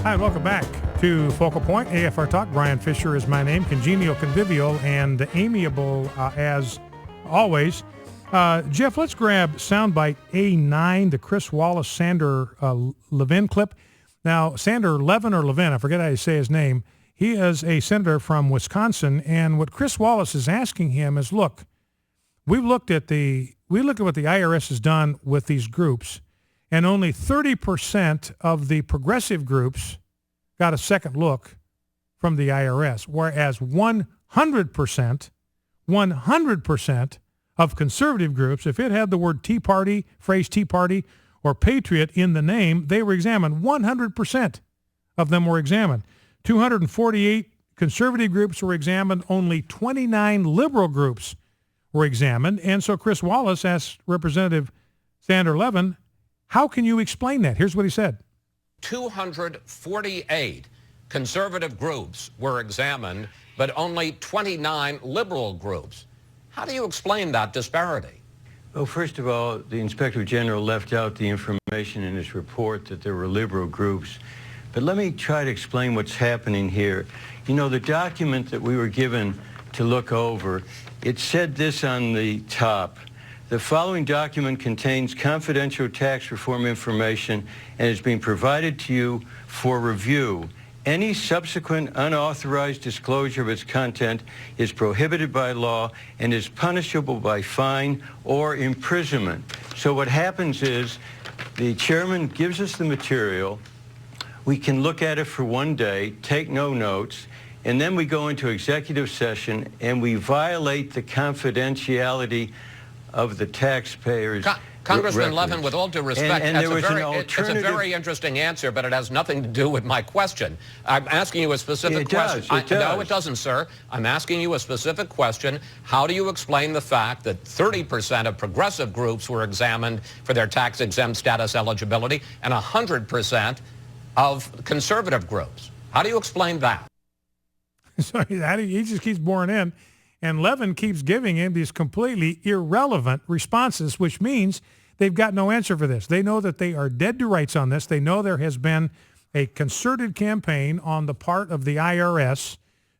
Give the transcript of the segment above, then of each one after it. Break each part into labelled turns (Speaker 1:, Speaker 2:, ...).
Speaker 1: Hi, welcome back to Focal Point, AFR Talk. Brian Fisher is my name, congenial, convivial, and amiable as always. Jeff, let's grab soundbite A9, the Chris Wallace, Sander Levin clip. Now, Sander Levin or Levin, I forget how you say his name. He is a senator from Wisconsin, and what Chris Wallace is asking him is, look, we look at what the IRS has done with these groups, and only 30% of the progressive groups got a second look from the IRS, whereas 100% of conservative groups, if it had the word Tea Party, phrase Tea Party, or Patriot in the name, they were examined. 100% of them were examined. 248 conservative groups were examined. Only 29 liberal groups were examined. And so Chris Wallace asked Representative Sander Levin, how can you explain that? Here's what he said.
Speaker 2: 248 conservative groups were examined, but only 29 liberal groups. How do you explain that disparity?
Speaker 3: Well, first of all, the Inspector General left out the information in his report that there were liberal groups. But let me try to explain what's happening here. You know, the document that we were given to look over, it said this on the top. The following document contains confidential tax reform information and is being provided to you for review. Any subsequent unauthorized disclosure of its content is prohibited by law and is punishable by fine or imprisonment. So what happens is the chairman gives us the material. We can look at it for one day, take no notes, and then we go into executive session and we violate the confidentiality of the taxpayers.
Speaker 2: Congressman Levin, with all due respect,
Speaker 3: and
Speaker 2: it's a very interesting answer, but it has nothing to do with my question. I'm asking you a specific question.
Speaker 3: It does.
Speaker 2: No, it doesn't, sir. I'm asking you a specific question. How do you explain the fact that 30% of progressive groups were examined for their tax-exempt status eligibility and 100% of conservative groups? How do you explain that?
Speaker 1: So he just keeps boring in. And Levin keeps giving him these completely irrelevant responses, which means they've got no answer for this. They know that they are dead to rights on this. They know there has been a concerted campaign on the part of the IRS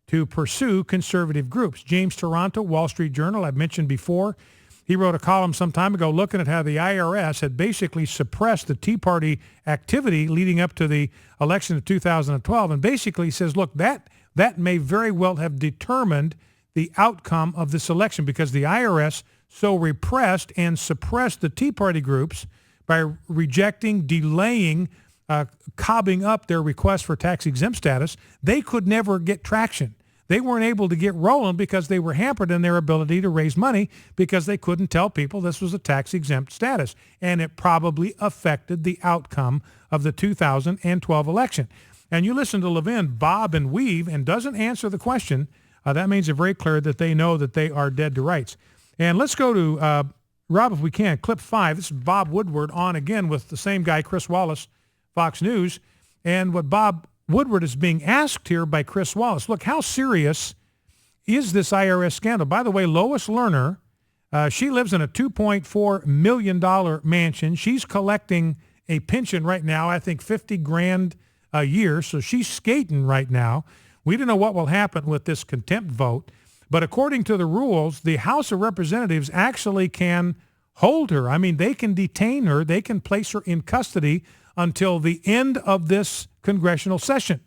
Speaker 1: to pursue conservative groups. James Taranto, Wall Street Journal, I've mentioned before, he wrote a column some time ago looking at how the IRS had basically suppressed the Tea Party activity leading up to the election of 2012. And basically says, look, that may very well have determined the outcome of this election because the IRS so repressed and suppressed the Tea Party groups by rejecting, delaying, cobbing up their request for tax-exempt status. They could never get traction. They weren't able to get rolling because they were hampered in their ability to raise money because they couldn't tell people this was a tax-exempt status. And it probably affected the outcome of the 2012 election. And you listen to Levin bob and weave and doesn't answer the question. That means it's very clear that they know that they are dead to rights. And let's go to, Rob, if we can, clip 5. This is Bob Woodward on again with the same guy, Chris Wallace, Fox News. And what Bob Woodward is being asked here by Chris Wallace, look, how serious is this IRS scandal? By the way, Lois Lerner, she lives in a $2.4 million mansion. She's collecting a pension right now, I think $50,000 a year. So she's skating right now. We don't know what will happen with this contempt vote, but according to the rules, the House of Representatives actually can hold her. I mean, they can detain her. They can place her in custody until the end of this congressional session.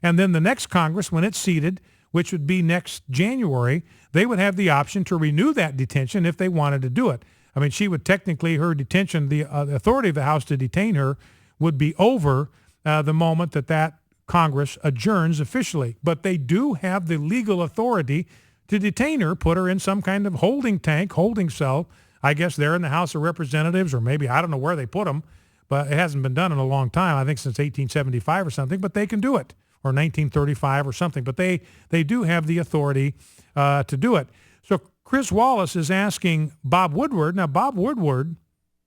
Speaker 1: And then the next Congress, when it's seated, which would be next January, they would have the option to renew that detention if they wanted to do it. I mean, she would technically, her detention, the authority of the House to detain her would be over the moment that Congress adjourns officially, but they do have the legal authority to detain her, put her in some kind of holding tank, holding cell, I guess they're in the House of Representatives, or maybe I don't know where they put them, but it hasn't been done in a long time, I think since 1875 or something, but they can do it, or 1935 or something, but they do have the authority to do it. So Chris Wallace is asking Bob Woodward. Now, Bob Woodward,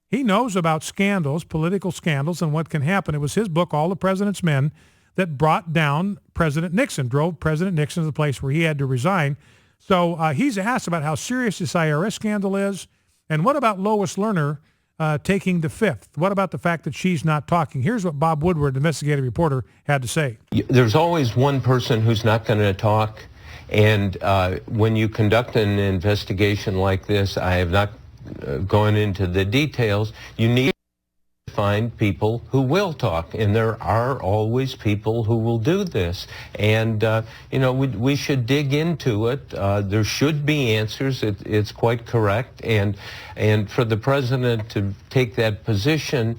Speaker 1: he knows about scandals, political scandals, and what can happen. It was his book, All the President's Men, that brought down President Nixon, drove President Nixon to the place where he had to resign. So he's asked about how serious this IRS scandal is, and what about Lois Lerner, taking the fifth? What about the fact that she's not talking? Here's what Bob Woodward, the investigative reporter, had to say.
Speaker 4: There's always one person who's not going to talk. And when you conduct an investigation like this, I have not gone into the details, you need to find people who will talk. And there are always people who will do this. And, we should dig into it. There should be answers. It's quite correct. And for the president to take that position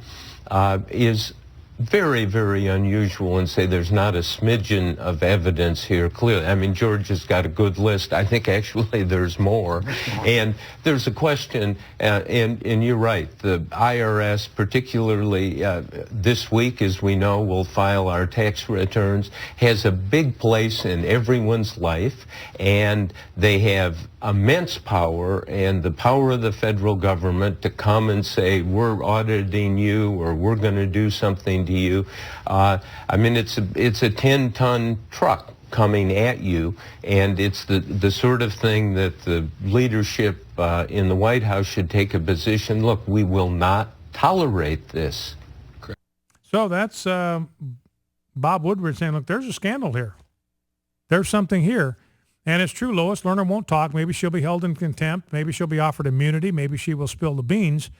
Speaker 4: is very, very unusual, and say there's not a smidgen of evidence here. Clearly, I mean, George has got a good list. I think actually there's more. And there's a question, and you're right, the IRS, particularly this week, as we know, will file our tax returns, has a big place in everyone's life, and they have immense power, and the power of the federal government to come and say, we're auditing you, or we're going to do something to you. I mean, it's a 10-ton truck coming at you, and it's the sort of thing that the leadership in the White House should take a position. Look, we will not tolerate this.
Speaker 1: So that's Bob Woodward saying, look, there's a scandal here. There's something here. And it's true, Lois Lerner won't talk. Maybe she'll be held in contempt. Maybe she'll be offered immunity. Maybe she will spill the beans.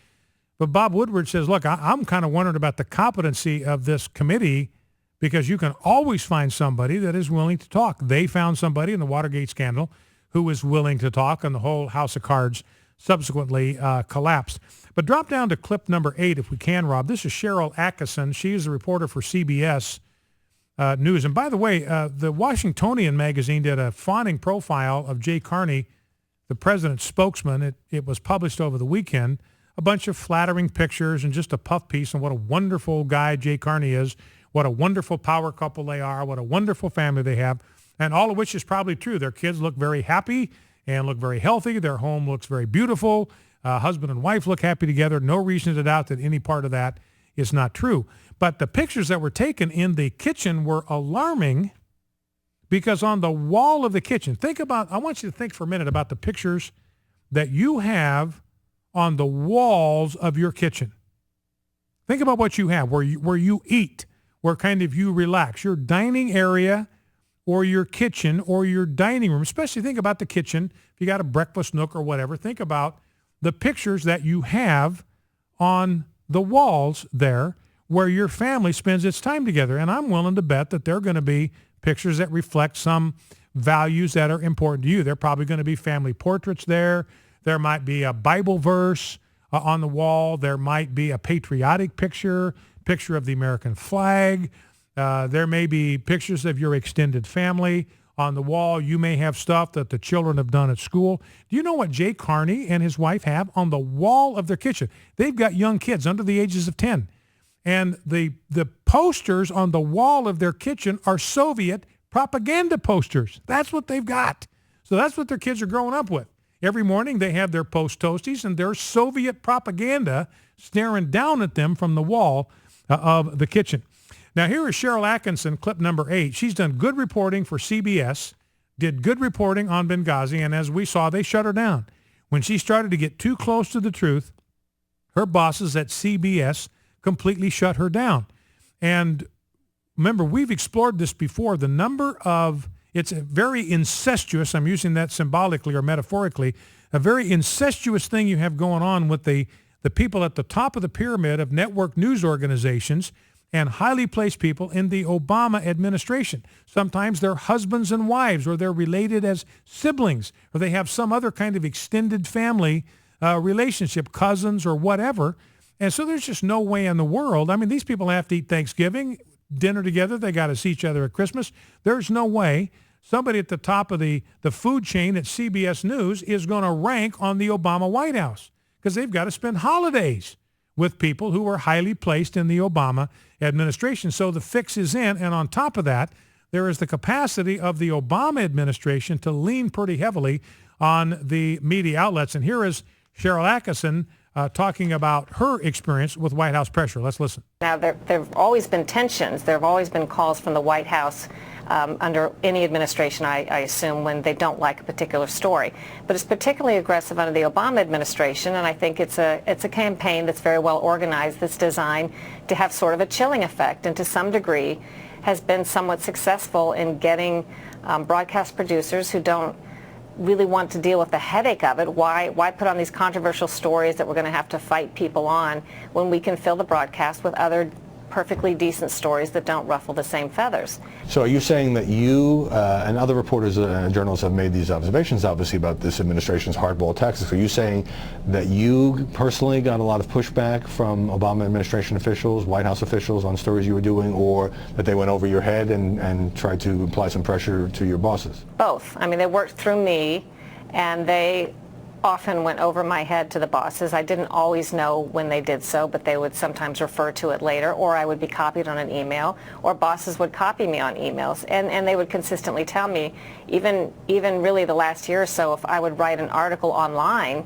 Speaker 1: But Bob Woodward says, look, I'm kind of wondering about the competency of this committee, because you can always find somebody that is willing to talk. They found somebody in the Watergate scandal who was willing to talk, and the whole house of cards subsequently collapsed. But drop down to clip number 8 if we can, Rob. This is Sharyl Atkisson. She is a reporter for CBS News. And by the way, the Washingtonian magazine did a fawning profile of Jay Carney, the president's spokesman. It was published over the weekend. A bunch of flattering pictures and just a puff piece on what a wonderful guy Jay Carney is, what a wonderful power couple they are, what a wonderful family they have, and all of which is probably true. Their kids look very happy and look very healthy. Their home looks very beautiful. Husband and wife look happy together. No reason to doubt that any part of that is not true. But the pictures that were taken in the kitchen were alarming, because on the wall of the kitchen, I want you to think for a minute about the pictures that you have on the walls of your kitchen. Think about what you have, where you eat, where kind of you relax, your dining area or your kitchen or your dining room. Especially think about the kitchen. If you got a breakfast nook or whatever, think about the pictures that you have on the walls there where your family spends its time together. And I'm willing to bet that they're going to be pictures that reflect some values that are important to you. They're probably going to be family portraits there. There might be a Bible verse on the wall. There might be a patriotic picture of the American flag. There may be pictures of your extended family on the wall. You may have stuff that the children have done at school. Do you know what Jay Carney and his wife have on the wall of their kitchen? They've got young kids under the ages of 10. And the posters on the wall of their kitchen are Soviet propaganda posters. That's what they've got. So that's what their kids are growing up with. Every morning they have their Post Toasties, and there's Soviet propaganda staring down at them from the wall of the kitchen. Now here is Sharyl Atkisson, clip number 8. She's done good reporting for CBS, did good reporting on Benghazi, and as we saw, they shut her down. When she started to get too close to the truth, her bosses at CBS completely shut her down. And remember, we've explored this before. The number of, it's a very incestuous, I'm using that symbolically or metaphorically, a very incestuous thing you have going on with the people at the top of the pyramid of network news organizations and highly placed people in the Obama administration. Sometimes they're husbands and wives, or they're related as siblings, or they have some other kind of extended family relationship, cousins or whatever. And so there's just no way in the world. I mean, these people have to eat Thanksgiving, dinner together. They got to see each other at Christmas. There's no way somebody at the top of the food chain at CBS News is going to rank on the Obama White House, because they've got to spend holidays with people who are highly placed in the Obama administration. So the fix is in. And on top of that, there is the capacity of the Obama administration to lean pretty heavily on the media outlets. And here is Sharyl Atkisson talking about her experience with White House pressure. Let's listen.
Speaker 5: Now, there have always been tensions. There have always been calls from the White House under any administration, I assume, when they don't like a particular story. But it's particularly aggressive under the Obama administration, and I think it's a campaign that's very well organized, that's designed to have sort of a chilling effect, and to some degree has been somewhat successful in getting broadcast producers who don't really want to deal with the headache of it. Why put on these controversial stories that we're going to have to fight people on when we can fill the broadcast with other perfectly decent stories that don't ruffle the same feathers?
Speaker 6: So are you saying that you and other reporters and journalists have made these observations, obviously, about this administration's hardball tactics? Are you saying that you personally got a lot of pushback from Obama administration officials, White House officials, on stories you were doing, or that they went over your head and tried to apply some pressure to your bosses?
Speaker 5: Both. I mean, they worked through me, and they often went over my head to the bosses. I didn't always know when they did so, but they would sometimes refer to it later, or I would be copied on an email, or bosses would copy me on emails, and they would consistently tell me, even really the last year or so, if I would write an article online,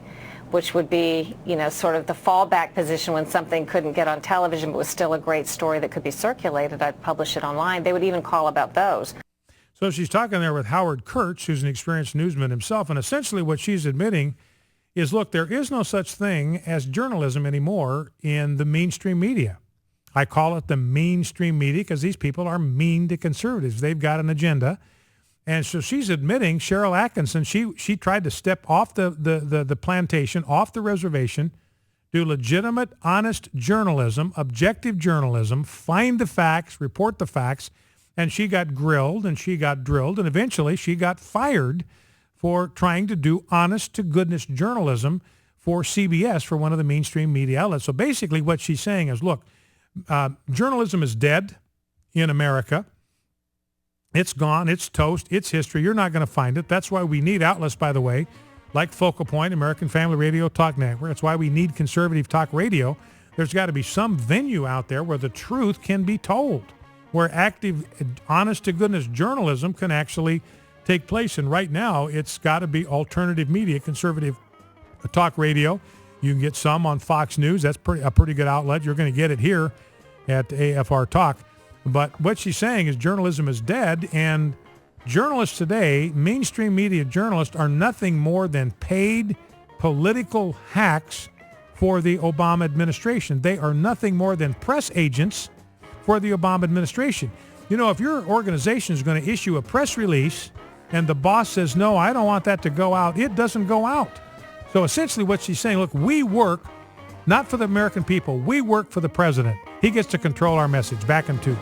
Speaker 5: which would be, sort of the fallback position when something couldn't get on television but was still a great story that could be circulated, I'd publish it online. They would even call about those.
Speaker 1: So she's talking there with Howard Kurtz, who's an experienced newsman himself, and essentially what she's admitting is, look, there is no such thing as journalism anymore in the mainstream media. I call it the mainstream media because these people are mean to conservatives. They've got an agenda. And so she's admitting, Sharyl Atkisson, she tried to step off the plantation, off the reservation, do legitimate, honest journalism, objective journalism, find the facts, report the facts, and she got grilled and she got drilled, and eventually she got fired for trying to do honest-to-goodness journalism for CBS, for one of the mainstream media outlets. So basically what she's saying is, look, journalism is dead in America. It's gone. It's toast. It's history. You're not going to find it. That's why we need outlets, by the way, like Focal Point, American Family Radio Talk Network. That's why we need conservative talk radio. There's got to be some venue out there where the truth can be told, where active, honest-to-goodness journalism can actually take place. And right now, it's got to be alternative media, conservative talk radio. You can get some on Fox News. That's a pretty good outlet. You're going to get it here at AFR Talk. But what she's saying is journalism is dead, and journalists today, mainstream media journalists, are nothing more than paid political hacks for the Obama administration. They are nothing more than press agents for the Obama administration. If your organization is going to issue a press release and the boss says, no, I don't want that to go out, it doesn't go out. So essentially what she's saying, look, we work not for the American people. We work for the president. He gets to control our message. Back in 2.